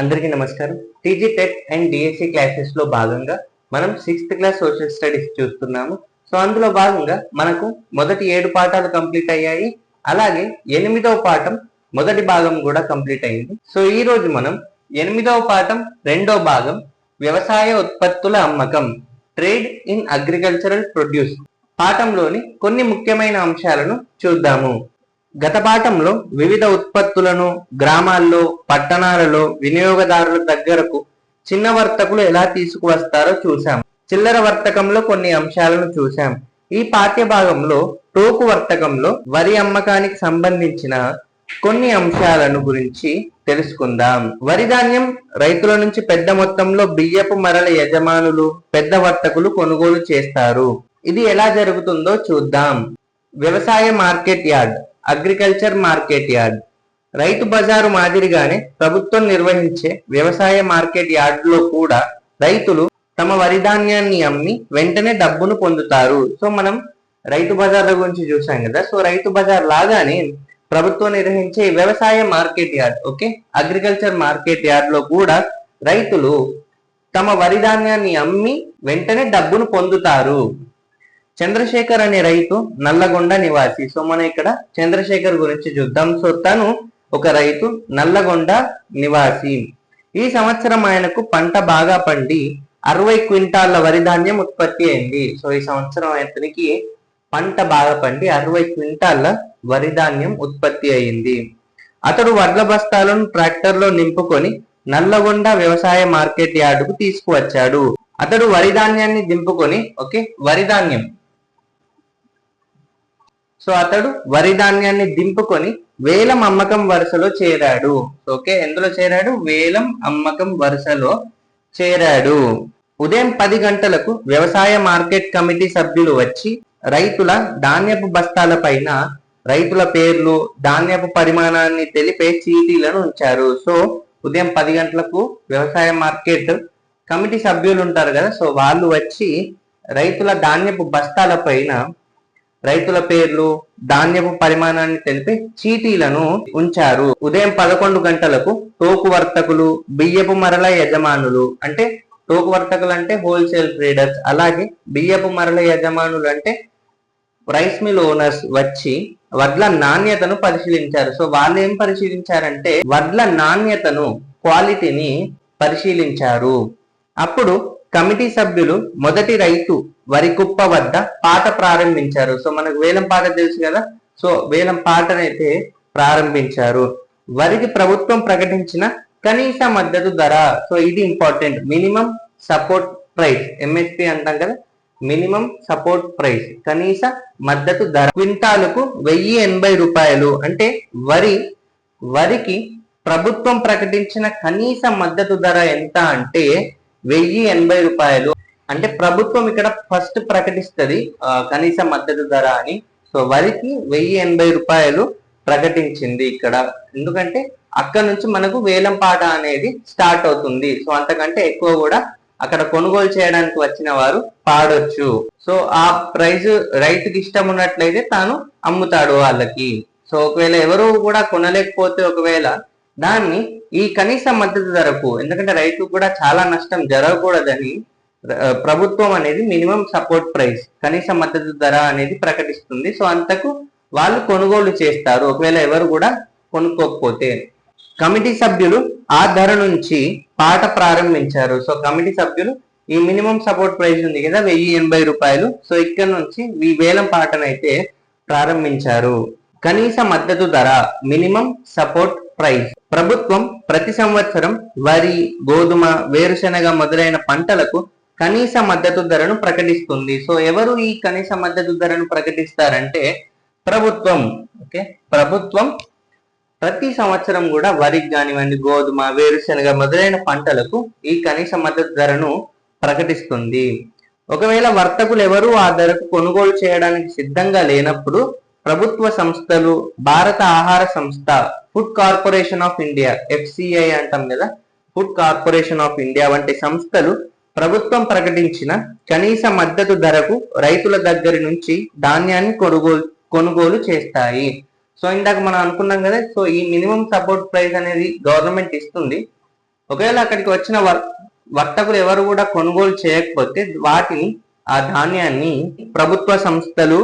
అందరికీ నమస్కారం. TG TET and DSC classes లో భాగంగా మనం 6th క్లాస్ సోషల్ స్టడీస్ చూస్తున్నాము. సో అందులో భాగంగా మనకు మొదటి 7 పాఠాలు కంప్లీట్ అయ్యాయి. అలాగే 8వ పాఠం మొదటి భాగం కూడా కంప్లీట్ అయింది. సో ఈ రోజు మనం 8వ పాఠం 2వ భాగం వ్యవసాయ ఉత్పత్తుల అమ్మకం, ట్రేడ్ ఇన్ అగ్రికల్చరల్ ప్రొడ్యూస్ పాఠంలోని కొన్ని ముఖ్యమైన అంశాలను చూద్దాము. గత పాఠంలో వివిధ ఉత్పత్తులను గ్రామాల్లో, పట్టణాలలో వినియోగదారుల దగ్గరకు చిన్న వర్తకులు ఎలా తీసుకువస్తారో చూసాం. చిల్లర వర్తకంలో కొన్ని అంశాలను చూసాం. ఈ పాఠ్య భాగంలో టోకు వర్తకంలో వరి అమ్మకానికి సంబంధించిన కొన్ని అంశాలను గురించి తెలుసుకుందాం. వరి ధాన్యం రైతుల నుంచి పెద్ద మొత్తంలో బియ్యపు మరల యజమానులు, పెద్ద వర్తకులు కొనుగోలు చేస్తారు. ఇది ఎలా జరుగుతుందో చూద్దాం. వ్యవసాయ market yard, agriculture market yard. రైతు బజారు మాదిరిగానే ప్రభుత్వం నిర్వహించే వ్యవసాయ మార్కెట్ యార్డులో కూడా రైతులు తమ వరి ధాన్యాన్ని అమ్మి వెంటనే డబ్బును పొందుతారు. సో మనం రైతు బజార్ల గురించి చూసాం కదా. సో రైతు బజార్ లాగానే ప్రభుత్వం నిర్వహించే వ్యవసాయ market yard, okay, agriculture market yard లో కూడా రైతులు తమ వరి ధాన్యాన్ని అమ్మి వెంటనే డబ్బును పొందుతారు. చంద్రశేఖర్ అనే రైతు నల్లగొండ నివాసి. సో మనం ఇక్కడ చంద్రశేఖర్ గురించి చూద్దాం. సో తను ఒక రైతు, నల్లగొండ నివాసి. ఈ సంవత్సరం ఆయనకు పంట బాగా పండి 60 క్వింటాళ్ల వరి ధాన్యం ఉత్పత్తి అయింది. సో ఈ సంవత్సరం అతనికి పంట బాగా పండి 60 క్వింటాళ్ల వరి ధాన్యం ఉత్పత్తి అయింది. అతడు వడ్ల బస్తాలను ట్రాక్టర్ లో నింపుకొని నల్లగొండ వ్యవసాయ మార్కెట్ యార్డుకు తీసుకువచ్చాడు. అతడు వరి ధాన్యాన్ని దింపుకొని, ఓకే, అతడు వరి ధాన్యాన్ని దింపుకొని వేలం అమ్మకం వరుసలో చేరాడు. ఓకే, ఎందులో చేరాడు? వేలం అమ్మకం వరుసలో చేరాడు. ఉదయం 10 గంటలకు వ్యవసాయ మార్కెట్ కమిటీ సభ్యులు వచ్చి రైతుల ధాన్యపు బస్తాల పైన రైతుల పేర్లు, ధాన్యపు పరిమాణాన్ని తెలిపే చీటీలను ఉంచారు. సో ఉదయం 10 గంటలకు వ్యవసాయ మార్కెట్ కమిటీ సభ్యులు ఉంటారు కదా, సో వాళ్ళు వచ్చి రైతుల ధాన్యపు బస్తాల పైన రైతుల పేర్లు, ధాన్యపు పరిమాణాన్ని తెలిపే చీటీలను ఉంచారు. ఉదయం 11 గంటలకు టోకు వర్తకులు, బియ్యపు మరల యజమానులు, అంటే టోకు వర్తకులు అంటే హోల్సేల్ ట్రేడర్స్, అలాగే బియ్యపు మరల యజమానులు అంటే రైస్ మిల్ ఓనర్స్ వచ్చి వడ్ల నాణ్యతను పరిశీలించారు. సో వాళ్ళు ఏం పరిశీలించారంటే వడ్ల నాణ్యతను, క్వాలిటీని పరిశీలించారు. అప్పుడు కమిటీ సభ్యులు మొదటి రైతు వరి కుప్ప వద్ద పాట ప్రారంభించారు. సో మనకు వేలం పాట తెలుసు కదా. సో వేలం పాటనైతే ప్రారంభించారు. వరికి ప్రభుత్వం ప్రకటించిన కనీస మద్దతు ధర, సో ఇది important, minimum support price, MSP అంటాం కదా, మినిమం సపోర్ట్ ప్రైస్, కనీస మద్దతు ధర క్వింటాలుకు 1080 రూపాయలు. అంటే వరికి ప్రభుత్వం ప్రకటించిన కనీస మద్దతు ధర ఎంత అంటే 1080 రూపాయలు. అంటే ప్రభుత్వం ఇక్కడ ఫస్ట్ ప్రకటిస్తుంది కనీస మద్దతు ధర అని. సో వరికి 1080 రూపాయలు ప్రకటించింది ఇక్కడ. ఎందుకంటే అక్కడ నుంచి మనకు వేలం పాట అనేది స్టార్ట్ అవుతుంది. సో అంతకంటే ఎక్కువ కూడా అక్కడ కొనుగోలు చేయడానికి వచ్చిన వారు పాడొచ్చు. సో ఆ ప్రైజ్ రైతుకి ఇష్టం ఉన్నట్లయితే తాను అమ్ముతాడు వాళ్ళకి. సో ఒకవేళ ఎవరు కూడా కొనలేకపోతే ఒకవేళ దాన్ని ఈ కనీస మద్దతు ధరకు, ఎందుకంటే రైతుకు కూడా చాలా నష్టం జరగకూడదని ప్రభుత్వం అనేది మినిమం సపోర్ట్ ప్రైస్, కనీస మద్దతు ధర అనేది ప్రకటిస్తుంది. సో అంతకు వాళ్ళు కొనుగోలు చేస్తారు ఒకవేళ ఎవరు కూడా కొనుక్కోకపోతే. కమిటీ సభ్యులు ఆ ధర నుంచి పాట ప్రారంభించారు. సో కమిటీ సభ్యులు ఈ మినిమం సపోర్ట్ ప్రైస్ ఉంది కదా 1080 రూపాయలు, సో ఇక్కడ నుంచి ఈ వేలం పాటనైతే ప్రారంభించారు. కనీస మద్దతు ధర, మినిమం సపోర్ట్ ప్రైస్. ప్రభుత్వం ప్రతి సంవత్సరం వరి, గోధుమ, వేరుశెనగ మొదలైన పంటలకు కనీస మద్దతు ధరను ప్రకటిస్తుంది. సో ఎవరు ఈ కనీస మద్దతు ధరను ప్రకటిస్తారంటే ప్రభుత్వం. ఓకే, ప్రభుత్వం ప్రతి సంవత్సరం కూడా వరికి కానివ్వండి, గోధుమ, వేరుశెనగ మొదలైన పంటలకు ఈ కనీస మద్దతు ధరను ప్రకటిస్తుంది. ఒకవేళ వర్తకులు ఎవరు ఆ ధరకు కొనుగోలు చేయడానికి సిద్ధంగా లేనప్పుడు ప్రభుత్వ సంస్థలు, భారత ఆహార సంస్థ, food corporation of India, FCI అంటాం కదా, ఫుడ్ కార్పొరేషన్ ఆఫ్ ఇండియా వంటి సంస్థలు ప్రభుత్వం ప్రకటించిన కనీస మద్దతు ధరకు రైతుల దగ్గర నుంచి ధాన్యాన్ని కొనుగోలు చేస్తాయి. సో ఇందాక మనం అనుకున్నాం కదా, సో ఈ మినిమం సపోర్ట్ ప్రైస్ అనేది గవర్నమెంట్ ఇస్తుంది. ఒకవేళ అక్కడికి వచ్చిన వర్తకులు ఎవరు కూడా కొనుగోలు చేయకపోతే వాటిని ఆ ధాన్యాన్ని ప్రభుత్వ సంస్థలు,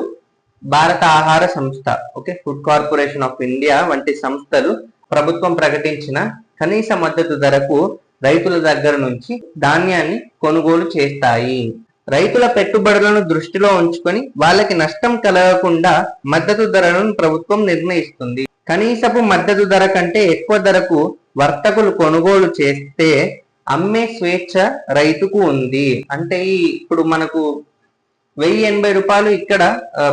భారత ఆహార సంస్థ, okay, food corporation of India వంటి సంస్థలు ప్రభుత్వం ప్రకటించిన కనీస మద్దతు ధరకు రైతుల దగ్గర నుంచి ధాన్యాన్ని కొనుగోలు చేస్తాయి. రైతుల పెట్టుబడులను దృష్టిలో ఉంచుకొని వాళ్ళకి నష్టం కలగకుండా మద్దతు ధరలను ప్రభుత్వం నిర్ణయిస్తుంది. కనీసపు మద్దతు ధర కంటే ఎక్కువ ధరకు వర్తకులు కొనుగోలు చేస్తే అమ్మే స్వేచ్ఛ రైతుకు ఉంది. అంటే ఇప్పుడు మనకు 1080 రూపాయలు ఇక్కడ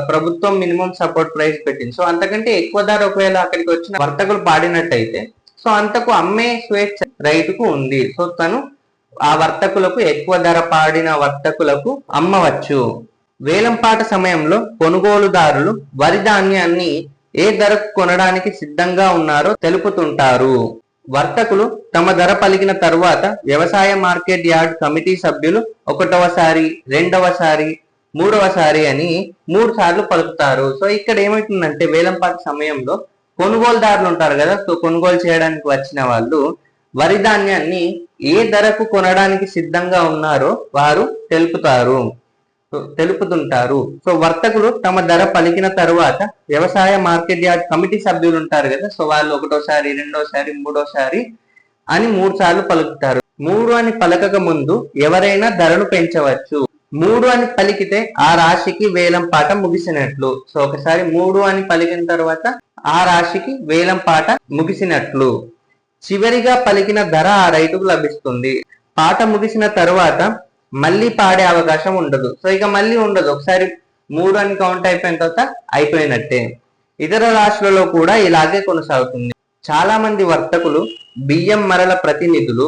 ప్రభుత్వం మినిమం సపోర్ట్ ప్రైస్ పెట్టింది. సో అంతకంటే ఎక్కువ ధర ఒకవేళ అక్కడికి వచ్చిన వర్తకులు పాడినట్టయితే సో అంతకు అమ్మే స్వేచ్ఛ రైతుకు ఉంది. సో తను ఆ వర్తకులకు ఎక్కువ ధర పాడిన వర్తకులకు అమ్మవచ్చు. వేలంపాట సమయంలో కొనుగోలుదారులు వరి ధాన్యాన్ని ఏ ధరకు కొనడానికి సిద్ధంగా ఉన్నారో తెలుపుతుంటారు. వర్తకులు తమ ధర పలికిన తరువాత వ్యవసాయ మార్కెట్ యార్డ్ కమిటీ సభ్యులు 1వసారి, 2వసారి, 3వసారి అని 3 సార్లు పలుకుతారు. సో ఇక్కడ ఏమవుతుందంటే వేలంపాట సమయంలో కొనుగోలుదారులు ఉంటారు కదా, సో కొనుగోలు చేయడానికి వచ్చిన వాళ్ళు వరి ధాన్యాన్ని ఏ ధరకు కొనడానికి సిద్ధంగా ఉన్నారో వారు తెలుపుతుంటారు. సో వర్తకులు తమ ధర పలికిన తరువాత వ్యవసాయ మార్కెట్ యార్డ్ కమిటీ సభ్యులు ఉంటారు కదా, సో వాళ్ళు 1వసారి, 2వసారి, 3వసారి అని 3 సార్లు పలుకుతారు. 3 అని పలకక ముందు ఎవరైనా ధరను పెంచవచ్చు. 3 అని పలికితే ఆ రాశికి వేలం పాట ముగిసినట్లు. సో ఒకసారి 3 అని పలికిన తర్వాత ఆ రాశికి వేలం పాట ముగిసినట్లు. చివరిగా పలికిన ధర ఆ రైతుకు లభిస్తుంది. పాట ముగిసిన తరువాత మళ్ళీ పాడే అవకాశం ఉండదు. సో ఇక మళ్ళీ ఉండదు. ఒకసారి 3 అని కౌంట్ అయిపోయిన తర్వాత అయిపోయినట్టే. ఇతర రాశులలో కూడా ఇలాగే కొనసాగుతుంది. చాలా మంది వర్తకులు బియ్యం మరల ప్రతినిధులు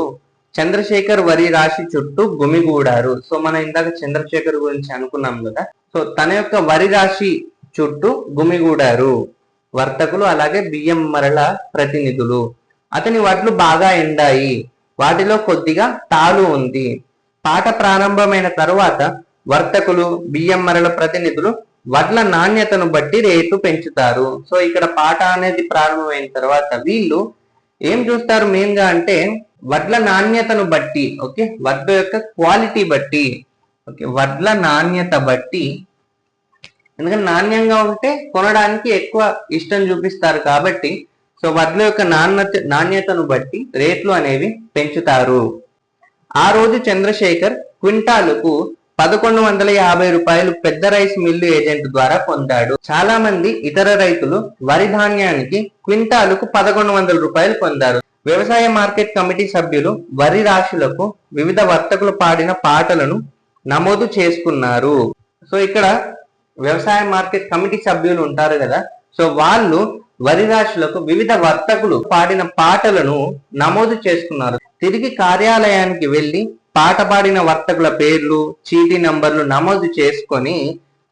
చంద్రశేఖర్ వరి రాశి చుట్టూ గుమిగూడారు. సో మనం ఇందాక చంద్రశేఖర్ గురించి అనుకున్నాం కదా, సో తన యొక్క వరి రాశి చుట్టూ గుమిగూడారు వర్తకులు, అలాగే బియ్యం మరల ప్రతినిధులు. అతని వడ్లు బాగా ఎండాయి, వాటిలో కొద్దిగా తాలు ఉంది. పాట ప్రారంభమైన తరువాత వర్తకులు, బియ్యం మరల ప్రతినిధులు వడ్ల నాణ్యతను బట్టి రేటు పెంచుతారు. సో ఇక్కడ పాట అనేది ప్రారంభమైన తర్వాత వీళ్ళు ఏం చూస్తారు మెయిన్ గా అంటే వడ్ల నాణ్యతను బట్టి, ఓకే, వడ్ల యొక్క క్వాలిటీ బట్టి, ఓకే, వడ్ల నాణ్యత బట్టి, ఎందుకంటే నాణ్యంగా ఉంటే కొనడానికి ఎక్కువ ఇష్టం చూపిస్తారు కాబట్టి సో వడ్ల యొక్క నాణ్యతను బట్టి రేట్లు అనేవి పెంచుతారు. ఆ రోజు చంద్రశేఖర్ క్వింటాలుకు 1150 రూపాయలు పెద్ద రైస్ మిల్లు ఏజెంట్ ద్వారా పొందాడు. చాలా మంది ఇతర రైతులు వరి ధాన్యానికి క్వింటాలుకు 1100 రూపాయలు పొందారు. వ్యవసాయ మార్కెట్ కమిటీ సభ్యులు వరి రాశులకు వివిధ వర్తకులు పాడిన పాటలను నమోదు చేసుకున్నారు. సో ఇక్కడ వ్యవసాయ మార్కెట్ కమిటీ సభ్యులు ఉంటారు కదా, సో వాళ్ళు వరి రాశులకు వివిధ వర్తకులు పాడిన పాటలను నమోదు చేసుకున్నారు. తిరిగి కార్యాలయానికి వెళ్లి పాట పాడిన వర్తకుల పేర్లు, చీటీ నంబర్లు నమోదు చేసుకొని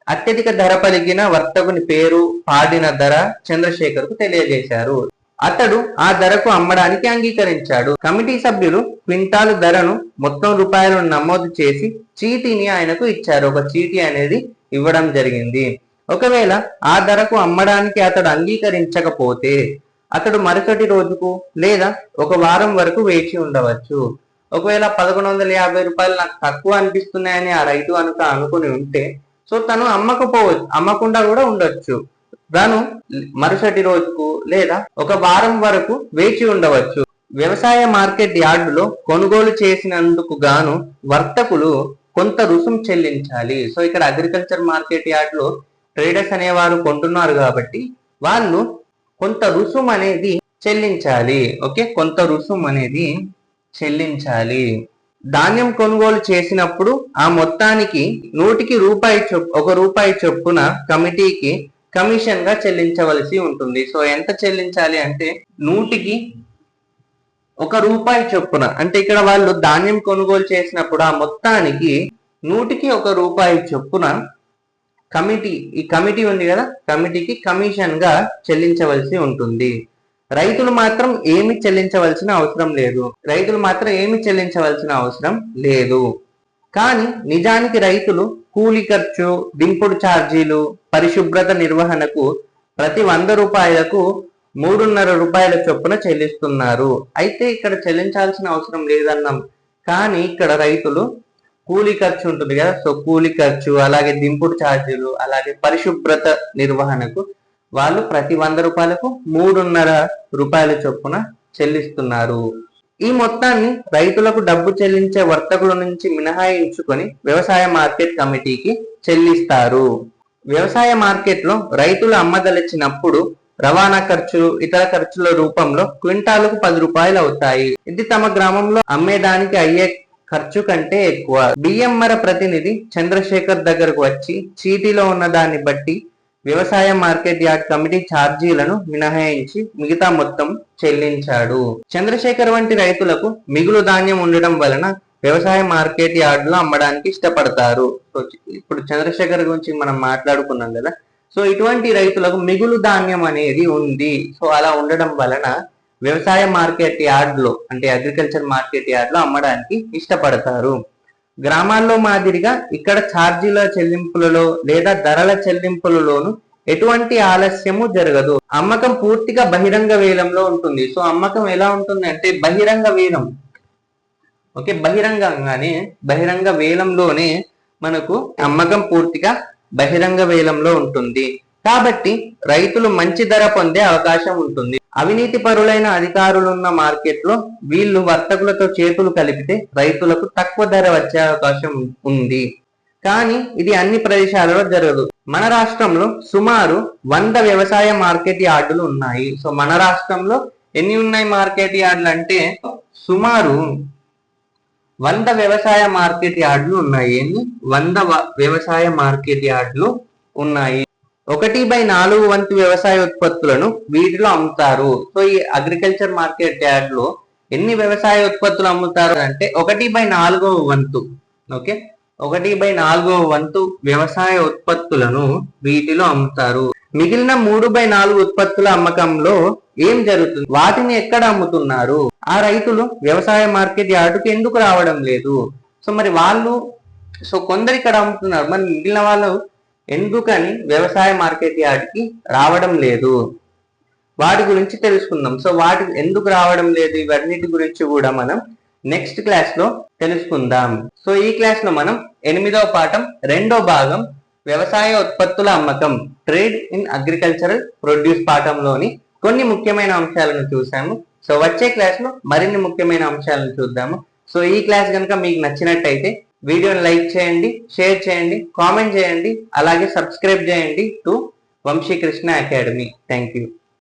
అత్యధిక ధర పలికిన వర్తకుని పేరు, పాడిన ధర చంద్రశేఖర్ కు తెలియజేశారు. అతడు ఆ ధరకు అమ్మడానికి అంగీకరించాడు. కమిటీ సభ్యులు క్వింటాలు ధరను మొత్తం రూపాయలను నమోదు చేసి చీటీని ఆయనకు ఇచ్చారు. ఒక చీటీ అనేది ఇవ్వడం జరిగింది. ఒకవేళ ఆ ధరకు అమ్మడానికి అతడు అంగీకరించకపోతే అతడు మరుసటి రోజుకు లేదా ఒక వారం వరకు వేచి ఉండవచ్చు. ఒకవేళ 1150 రూపాయలు నాకు తక్కువ అనిపిస్తున్నాయని ఆ రైతు అనుకుని ఉంటే సో తను అమ్మకుండా కూడా ఉండొచ్చు. తను మరుసటి రోజుకు లేదా ఒక వారం వరకు వేచి ఉండవచ్చు. వ్యవసాయ మార్కెట్ యార్డులో కొనుగోలు చేసినందుకు గాను వర్తకులు కొంత రుసుం చెల్లించాలి. సో ఇక్కడ అగ్రికల్చర్ మార్కెట్ యార్డ్ లో ట్రేడర్స్ అనేవారు కొంటున్నారు కాబట్టి వాళ్ళు కొంత రుసుం అనేది చెల్లించాలి. ఓకే, కొంత రుసుం అనేది చెల్లించాలి. ధాన్యం కొనుగోలు చేసినప్పుడు ఆ మొత్తానికి 100కి రూపాయి చొప్పున కమిటీకి కమిషన్ గా చెల్లించవలసి ఉంటుంది. సో ఎంత చెల్లించాలి అంటే 100కి రూపాయి చొప్పున, అంటే ఇక్కడ వాళ్ళు ధాన్యం కొనుగోలు చేసినప్పుడు ఆ మొత్తానికి 100కి రూపాయి చొప్పున ఈ కమిటీ ఉంది కదా, కమిటీకి కమిషన్ గా చెల్లించవలసి ఉంటుంది. రైతులు మాత్రం ఏమి చెల్లించవలసిన అవసరం లేదు. కానీ నిజానికి రైతులు కూలి ఖర్చు, దింపుడు ఛార్జీలు, పరిశుభ్రత నిర్వహణకు ప్రతి 100 రూపాయలకు రూపాయల చొప్పున చెల్లిస్తున్నారు. అయితే ఇక్కడ చెల్లించాల్సిన అవసరం లేదన్నాం, కానీ ఇక్కడ రైతులు కూలీ ఖర్చు ఉంటుంది కదా, సో కూలీ ఖర్చు, అలాగే దింపుడు ఛార్జీలు, అలాగే పరిశుభ్రత నిర్వహణకు వాళ్ళు ప్రతి 100 రూపాయలకు 3.5 రూపాయల చొప్పున చెల్లిస్తున్నారు. ఈ మొత్తాన్ని రైతులకు డబ్బు చెల్లించే వర్తకుల నుంచి మినహాయించుకొని వ్యవసాయ మార్కెట్ కమిటీకి చెల్లిస్తారు. వ్యవసాయ మార్కెట్లో రైతులు అమ్మదలిచినప్పుడు రవాణా ఖర్చులు, ఇతర ఖర్చుల రూపంలో క్వింటాలకు 10 రూపాయలు అవుతాయి. ఇది తమ గ్రామంలో అమ్మేదానికి అయ్యే ఖర్చు కంటే ఎక్కువ. బియ్యంమర ప్రతినిధి చంద్రశేఖర్ దగ్గరకు వచ్చి చీటీలో ఉన్న దాన్ని బట్టి వ్యవసాయ మార్కెట్ యార్డ్ కమిటీ ఛార్జీలను మినహాయించి మిగతా మొత్తం చెల్లించాడు. చంద్రశేఖర్ వంటి రైతులకు మిగులు ధాన్యం ఉండడం వలన వ్యవసాయ మార్కెట్ యార్డులో అమ్మడానికి ఇష్టపడతారు. సో ఇప్పుడు చంద్రశేఖర్ గురించి మనం మాట్లాడుకున్నాం కదా, సో ఇటువంటి రైతులకు మిగులు ధాన్యం అనేది ఉంది. సో అలా ఉండడం వలన వ్యవసాయ మార్కెట్ యార్డ్లో అంటే అగ్రికల్చర్ మార్కెట్ యార్డ్లో అమ్మడానికి ఇష్టపడతారు. గ్రామాల్లో మాదిరిగా ఇక్కడ ఛార్జీల చెల్లింపులలో లేదా ధరల చెల్లింపులలోను ఎటువంటి ఆలస్యము జరగదు. అమ్మకం పూర్తిగా బహిరంగ వేలంలో ఉంటుంది. సో అమ్మకం ఎలా ఉంటుంది అంటే బహిరంగ వేలం, ఓకే, బహిరంగ వేలంలోనే మనకు అమ్మకం పూర్తిగా బహిరంగ వేలంలో ఉంటుంది. కాబట్టి రైతులు మంచి ధర పొందే అవకాశం ఉంటుంది. అవినీతి పరులైన అధికారులున్న మార్కెట్లో వీళ్ళు వర్తకులతో చేతులు కలిపితే రైతులకు తక్కువ ధర వచ్చే అవకాశం ఉంది. కానీ ఇది అన్ని ప్రదేశాలలో జరగదు. మన రాష్ట్రంలో సుమారు 100 వ్యవసాయ మార్కెట్ యార్డులు ఉన్నాయి. సో మన రాష్ట్రంలో ఎన్ని ఉన్నాయి మార్కెట్ యార్డులు అంటే సుమారు 100 వ్యవసాయ మార్కెట్ యార్డులు ఉన్నాయి. ఎన్ని? 100 వ్యవసాయ మార్కెట్ యార్డులు ఉన్నాయి. 1/4 వంతు వ్యవసాయ ఉత్పత్తులను వీటిలో అమ్ముతారు. సో ఈ అగ్రికల్చర్ మార్కెట్ యార్డ్ లో ఎన్ని వ్యవసాయ ఉత్పత్తులు అమ్ముతారు అంటే 1/4 వంతు, ఓకే, 1/4 వంతు వ్యవసాయ ఉత్పత్తులను వీటిలో అమ్ముతారు. మిగిలిన 3/4 ఉత్పత్తుల అమ్మకంలో ఏం జరుగుతుంది? వాటిని ఎక్కడ అమ్ముతున్నారు? ఆ రైతులు వ్యవసాయ మార్కెట్ యార్డుకి ఎందుకు రావడం లేదు? సో మరి వాళ్ళు కొందరు ఇక్కడ అమ్ముతున్నారు, మరి మిగిలిన వాళ్ళు ఎందుకని వ్యవసాయ మార్కెట్ యార్డ్కి రావడం లేదు? వాటి గురించి తెలుసుకుందాం. సో వాటి ఎందుకు రావడం లేదు, ఇవన్నిటి గురించి కూడా మనం నెక్స్ట్ క్లాస్ లో తెలుసుకుందాం. సో ఈ క్లాస్ లో మనం 8వ పాఠం 2వ భాగం వ్యవసాయ ఉత్పత్తుల అమ్మకం, ట్రేడ్ ఇన్ అగ్రికల్చరల్ ప్రొడ్యూస్ పాఠంలోని కొన్ని ముఖ్యమైన అంశాలను చూసాము. సో వచ్చే క్లాస్ లో మరిన్ని ముఖ్యమైన అంశాలను చూద్దాము. సో ఈ క్లాస్ కనుక మీకు నచ్చినట్టయితే వీడియోని లైక్ చేయండి, షేర్ చేయండి, కామెంట్ చేయండి, అలాగే సబ్స్క్రైబ్ చేయండి to Vamsikrishna academy. Thank you.